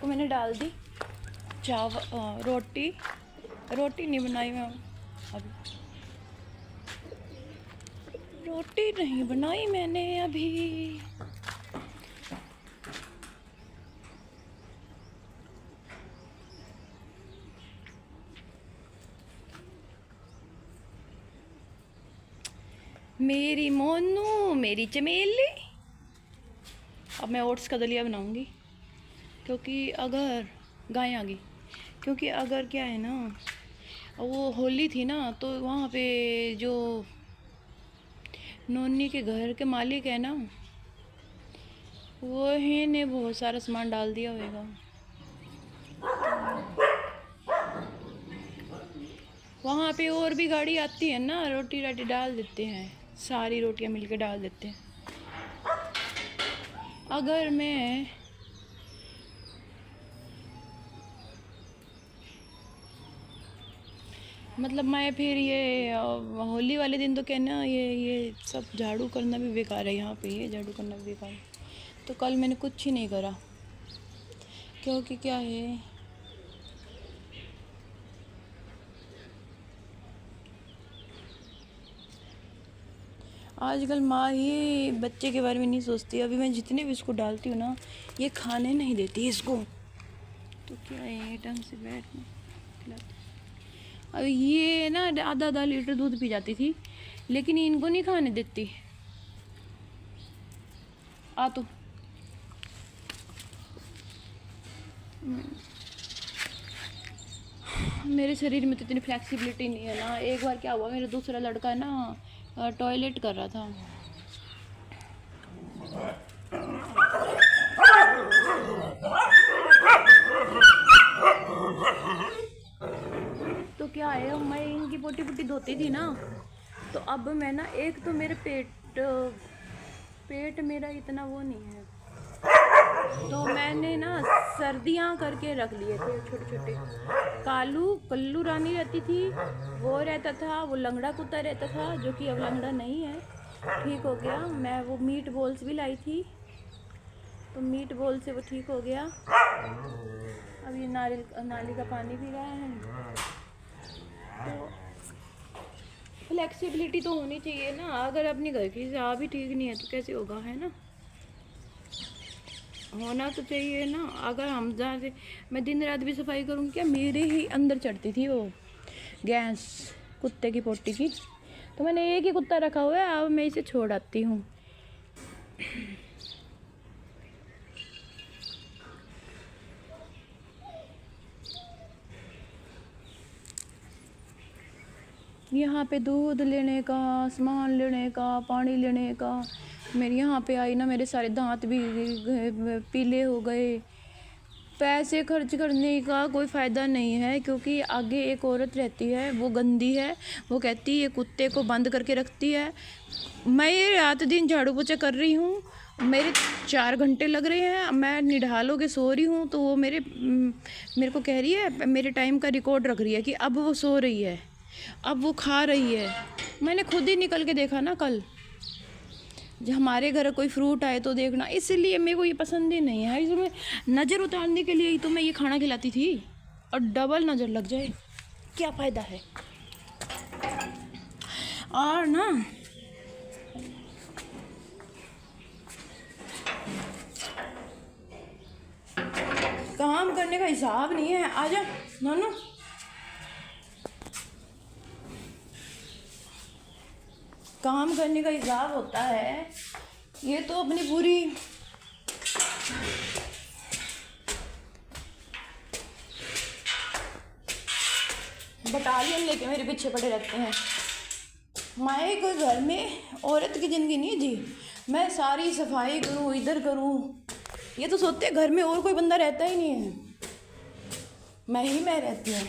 को मैंने डाल दी चावल। रोटी नहीं बनाई मैं अभी, रोटी नहीं बनाई मैंने अभी। मेरी मोनू मेरी चमेली। अब मैं ओट्स का दलिया बनाऊंगी, क्योंकि अगर गाय आ गई, क्योंकि अगर क्या है ना, वो होली थी ना, तो वहाँ पे जो नोनी के घर के मालिक है ना, वो ही ने बहुत सारा सामान डाल दिया होगा। वहाँ पे और भी गाड़ी आती है ना, रोटी राटी डाल देते हैं, सारी रोटियां मिलके डाल देते हैं। अगर मैं मतलब मैं फिर ये होली वाले दिन तो कहना ये सब झाड़ू करना भी बेकार है, यहाँ पे ये झाड़ू करना भी बेकार है। तो कल मैंने कुछ ही नहीं करा, क्योंकि क्या है, आजकल माँ ही बच्चे के बारे में नहीं सोचती। अभी मैं जितने भी इसको डालती हूँ ना, ये खाने नहीं देती इसको, तो क्या है ढंग से बैठ खिलाती। अब ये ना आधा लीटर दूध पी जाती थी, लेकिन इनको नहीं खाने देती। आ तो मेरे शरीर में तो इतनी फ्लेक्सिबिलिटी नहीं है ना। एक बार क्या हुआ, मेरा दूसरा लड़का ना टॉयलेट कर रहा था, तो क्या है, मैं इनकी पोटी पोटी धोती थी ना, तो अब मैं ना, एक तो मेरे पेट मेरा इतना वो नहीं है, तो मैंने ना सर्दियाँ करके रख लिए थे। छोटे छोटे कल्लू रानी रहती थी, वो रहता था, वो लंगड़ा कुत्ता रहता था, जो कि अब लंगड़ा नहीं है, ठीक हो गया। मैं वो मीट बॉल्स भी लाई थी, तो मीट बॉल से वो ठीक हो गया। अब ये नाली का पानी पी रहा है। तो फ्लेक्सिबिलिटी तो होनी चाहिए ना, अगर अपनी घर की हिसाब ही ठीक नहीं है तो कैसे होगा, है ना। होना तो चाहिए ना। अगर हम जहाँ से मैं दिन रात भी सफाई करूँ, क्या मेरे ही अंदर चढ़ती थी वो गैस कुत्ते की पोटी की, तो मैंने एक ही कुत्ता रखा हुआ है, अब मैं इसे छोड़ आती हूँ। यहाँ पे दूध लेने का, सामान लेने का, पानी लेने का, मेरे यहाँ पे आई ना, मेरे सारे दांत भी पीले हो गए। पैसे खर्च करने का कोई फ़ायदा नहीं है, क्योंकि आगे एक औरत रहती है, वो गंदी है, वो कहती है ये कुत्ते को बंद करके रखती है। मैं ये रात दिन झाड़ू पोछा कर रही हूँ, मेरे 4 घंटे लग रहे हैं, मैं निढाल होके सो रही हूँ, तो वो मेरे को कह रही है, मेरे टाइम का रिकॉर्ड रख रही है कि अब वो सो रही है, अब वो खा रही है। मैंने खुद ही निकल के देखा ना कल, जब हमारे घर कोई फ्रूट आए तो देखना, इसलिए मेरे को ये पसंद ही नहीं है। इसमें नज़र उतारने के लिए ही तो मैं ये खाना खिलाती थी, और डबल नज़र लग जाए क्या फ़ायदा है। और ना काम करने का हिसाब नहीं है। आजा नानू, काम करने का हिसाब होता है। ये तो अपनी पूरी बटालियन लेके मेरे पीछे पड़े रहते हैं। माए कोई घर में औरत की ज़िंदगी नहीं जी, मैं सारी सफाई करूँ, इधर करूँ, ये तो सोचते घर में और कोई बंदा रहता ही नहीं है, मैं रहती हूँ।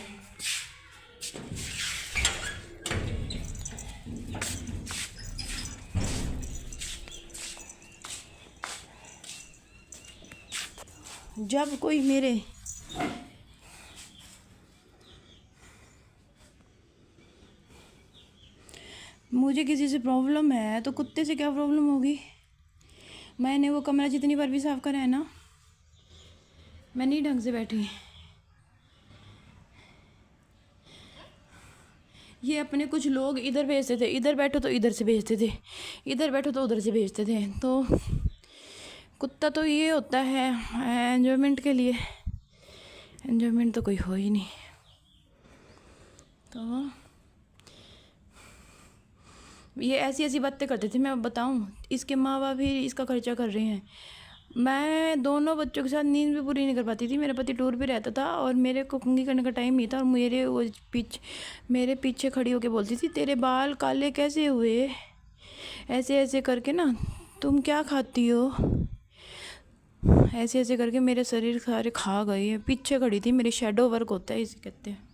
जब कोई मुझे किसी से प्रॉब्लम है, तो कुत्ते से क्या प्रॉब्लम होगी। मैंने वो कमरा जितनी बार भी साफ करा है ना, मैं नहीं ढंग से बैठी। ये अपने कुछ लोग इधर भेजते थे, इधर बैठो तो इधर से भेजते थे, इधर बैठो तो उधर से भेजते थे। तो कुत्ता तो ये होता है एन्जॉयमेंट के लिए, एन्जॉयमेंट तो कोई हो ही नहीं। तो ये ऐसी ऐसी बातें करते थे। मैं बताऊं, इसके माँ बाप भी इसका खर्चा कर रहे हैं। मैं दोनों बच्चों के साथ नींद भी पूरी नहीं कर पाती थी। मेरा पति टूर पे रहता था और मेरे को कंघी करने का टाइम नहीं था, और मेरे पीछे खड़ी होके बोलती थी, तेरे बाल काले कैसे हुए, ऐसे ऐसे करके ना, तुम क्या खाती हो, ऐसे ऐसे करके मेरे शरीर सारे खा गए। पीछे खड़ी थी, मेरे शैडो वर्क होता है इसे कहते हैं।